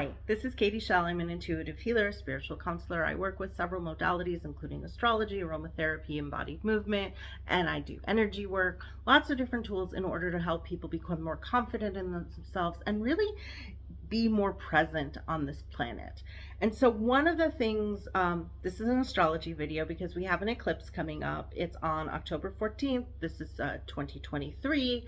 Hi, this is Katie Shell. I'm an intuitive healer, spiritual counselor. I work with several modalities, including astrology, aromatherapy, embodied movement, and I do energy work, lots of different tools in order to help people become more confident in themselves and really be more present on this planet. And so one of the things, this is an astrology video because we have an eclipse coming up. It's on October 14th. This is 2023.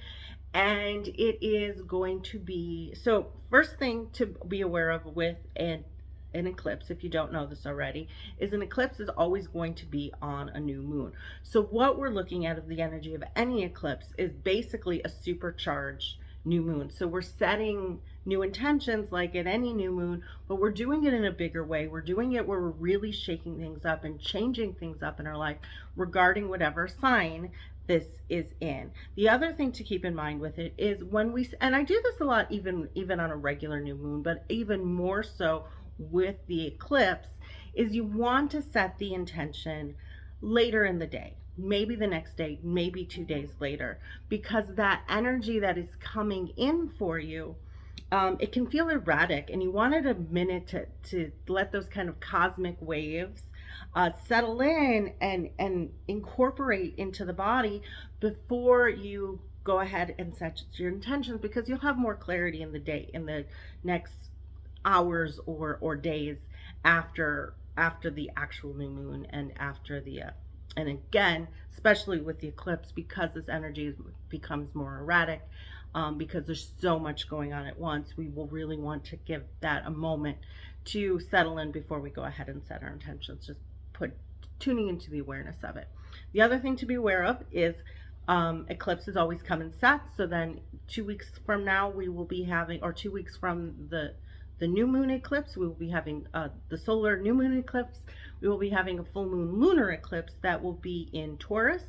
And it is going to be, so first thing to be aware of with an eclipse, if you don't know this already, is an eclipse is always going to be on a new moon. So what we're looking at of the energy of any eclipse is basically a supercharged new moon. So we're setting new intentions like at any new moon, but we're doing it in a bigger way. We're doing it where we're really shaking things up and changing things up in our life regarding whatever sign this is in. The other thing to keep in mind with it is when we, and I do this a lot even on a regular new moon, but even more so with the eclipse, is you want to set the intention later in the day, maybe the next day, maybe 2 days later, because that energy that is coming in for you, it can feel erratic, and you wanted a minute to let those kind of cosmic waves settle in and incorporate into the body before you go ahead and set your intentions, because you'll have more clarity in the day, in the next hours or days after the actual new moon and after the and again, especially with the eclipse, because this energy becomes more erratic, because there's so much going on at once, we will really want to give that a moment to settle in before we go ahead and set our intentions, just tuning into the awareness of it. The other thing to be aware of is eclipses always come in sets. So then 2 weeks from now we will be having, or 2 weeks from the new moon eclipse, we will be having the solar new moon eclipse. We will be having a full moon lunar eclipse that will be in Taurus,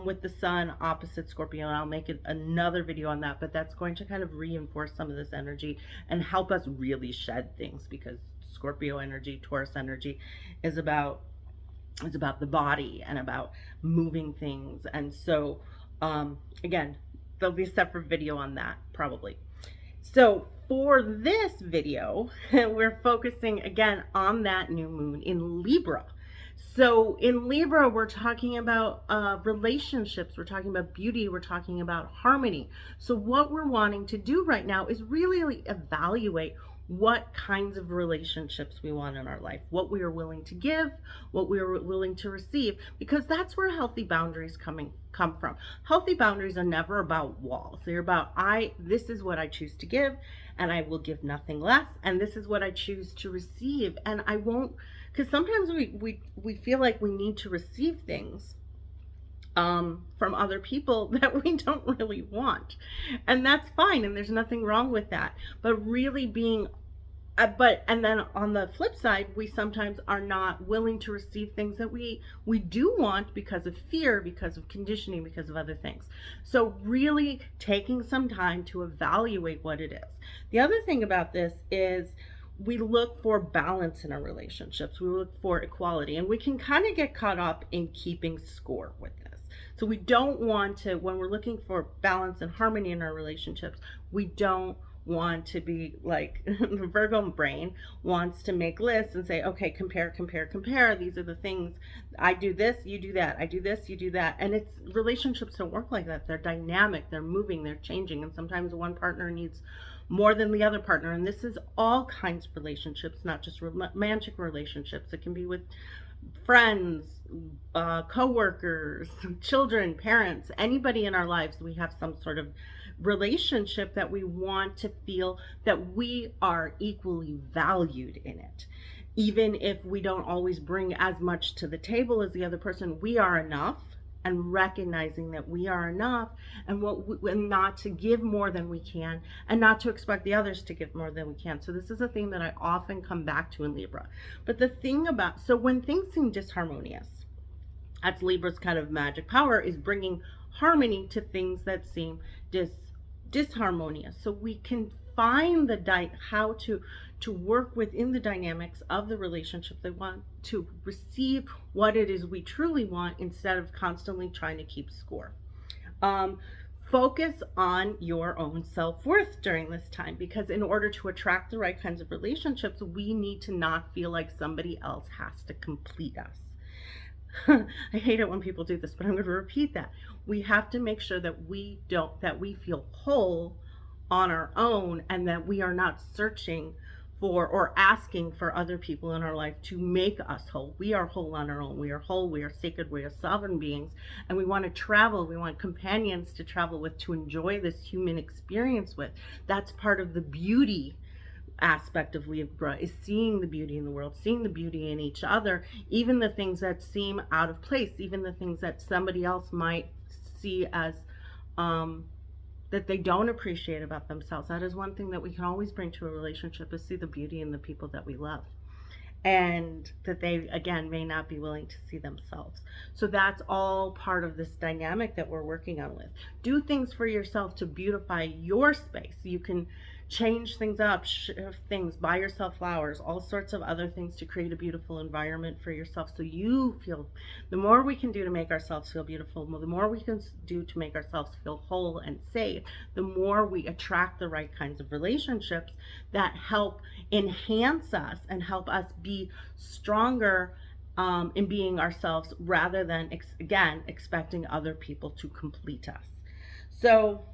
with the sun opposite Scorpio. And I'll make another video on that, but that's going to kind of reinforce some of this energy and help us really shed things, because Scorpio energy, Taurus energy is about the body and about moving things. And so again, there'll be a separate video on that probably. So for this video, we're focusing again on that new moon in Libra. So in Libra, we're talking about relationships, we're talking about beauty, we're talking about harmony. So what we're wanting to do right now is really evaluate what kinds of relationships we want in our life, what we are willing to give, what we are willing to receive, because that's where healthy boundaries come from. Healthy boundaries are never about walls. They're about, this is what I choose to give, and I will give nothing less, and this is what I choose to receive, and I won't, because sometimes we feel like we need to receive things from other people that we don't really want, and that's fine, and there's nothing wrong with that. But really being and then on the flip side, we sometimes are not willing to receive things that we do want because of fear, because of conditioning, because of other things. So really taking some time to evaluate what it is. The other thing about this is we look for balance in our relationships. We look for equality, and we can kind of get caught up in keeping score with this. So we don't want to, when we're looking for balance and harmony in our relationships, we don't want to be like the Virgo brain wants to make lists and say, okay, compare. These are the things. I do this, you do that. I do this, you do that. And it's, relationships don't work like that. They're dynamic, they're moving, they're changing. And sometimes one partner needs more than the other partner. And this is all kinds of relationships, not just romantic relationships. It can be with friends, co-workers, children, parents, anybody in our lives. We have some sort of relationship that we want to feel that we are equally valued in it. Even if we don't always bring as much to the table as the other person, we are enough, and recognizing that we are enough, and and not to give more than we can, and not to expect the others to give more than we can. So this is a thing that I often come back to in Libra. But the thing about, so when things seem disharmonious, that's Libra's kind of magic power, is bringing harmony to things that seem disharmonious. So we can find how to work within the dynamics of the relationship they want to receive what it is we truly want, instead of constantly trying to keep score. Focus on your own self-worth during this time, because in order to attract the right kinds of relationships, we need to not feel like somebody else has to complete us. I hate it when people do this, but I'm going to repeat that. We have to make sure that we feel whole on our own, and that we are not searching for or asking for other people in our life to make us whole. We are whole on our own. We are whole, we are sacred, we are sovereign beings, and we want to travel. We want companions to travel with, to enjoy this human experience with. That's part of the beauty aspect of Libra, is seeing the beauty in the world, seeing the beauty in each other, even the things that seem out of place, even the things that somebody else might see as that they don't appreciate about themselves. That is one thing that we can always bring to a relationship, is see the beauty in the people that we love, and that they, again, may not be willing to see themselves. So that's all part of this dynamic that we're working on with. Do things for yourself to beautify your space. You can change things up, shift things, buy yourself flowers, all sorts of other things to create a beautiful environment for yourself, so you feel, the more we can do to make ourselves feel beautiful, the more we can do to make ourselves feel whole and safe, the more we attract the right kinds of relationships that help enhance us and help us be stronger in being ourselves, rather than again expecting other people to complete us. So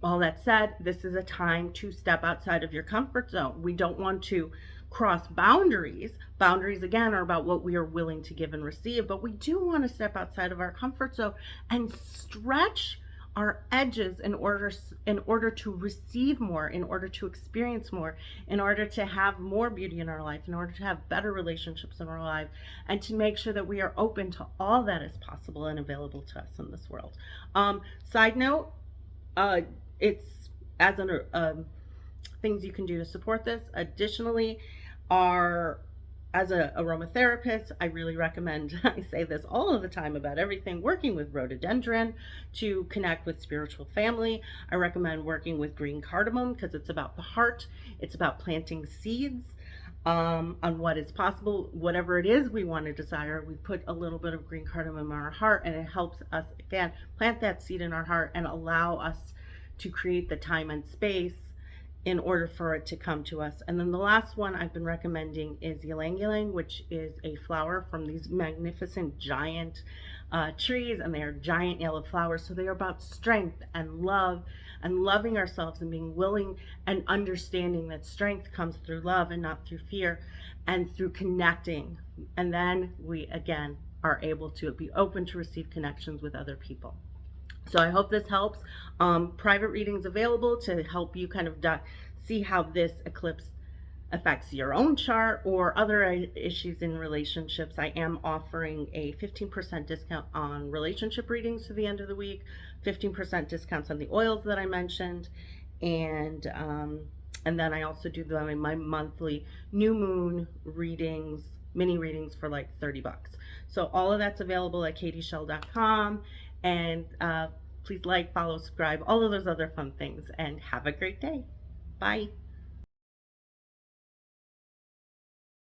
all that said, this is a time to step outside of your comfort zone. We don't want to cross boundaries. Boundaries, again, are about what we are willing to give and receive, but we do want to step outside of our comfort zone and stretch our edges in order to receive more, in order to experience more, in order to have more beauty in our life, in order to have better relationships in our life, and to make sure that we are open to all that is possible and available to us in this world. Side note, it's as an things you can do to support this. Additionally, are as an aromatherapist, I really recommend, I say this all of the time about everything, working with rhododendron to connect with spiritual family. I recommend working with green cardamom because it's about the heart. It's about planting seeds on what is possible. Whatever it is we want to desire, we put a little bit of green cardamom in our heart, and it helps us, again, plant that seed in our heart and allow us to create the time and space in order for it to come to us. And then the last one I've been recommending is ylang ylang, which is a flower from these magnificent giant trees, and they are giant yellow flowers. So they are about strength and love and loving ourselves and being willing and understanding that strength comes through love and not through fear, and through connecting. And then we, again, are able to be open to receive connections with other people. So I hope this helps. Private readings available to help you kind of see how this eclipse affects your own chart or other issues in relationships. I am offering a 15% discount on relationship readings to the end of the week, 15% discounts on the oils that I mentioned, and then I also do my monthly new moon readings, mini readings for like $30. So all of that's available at katieshell.com. And please like, follow, subscribe, all of those other fun things, and have a great day. Bye.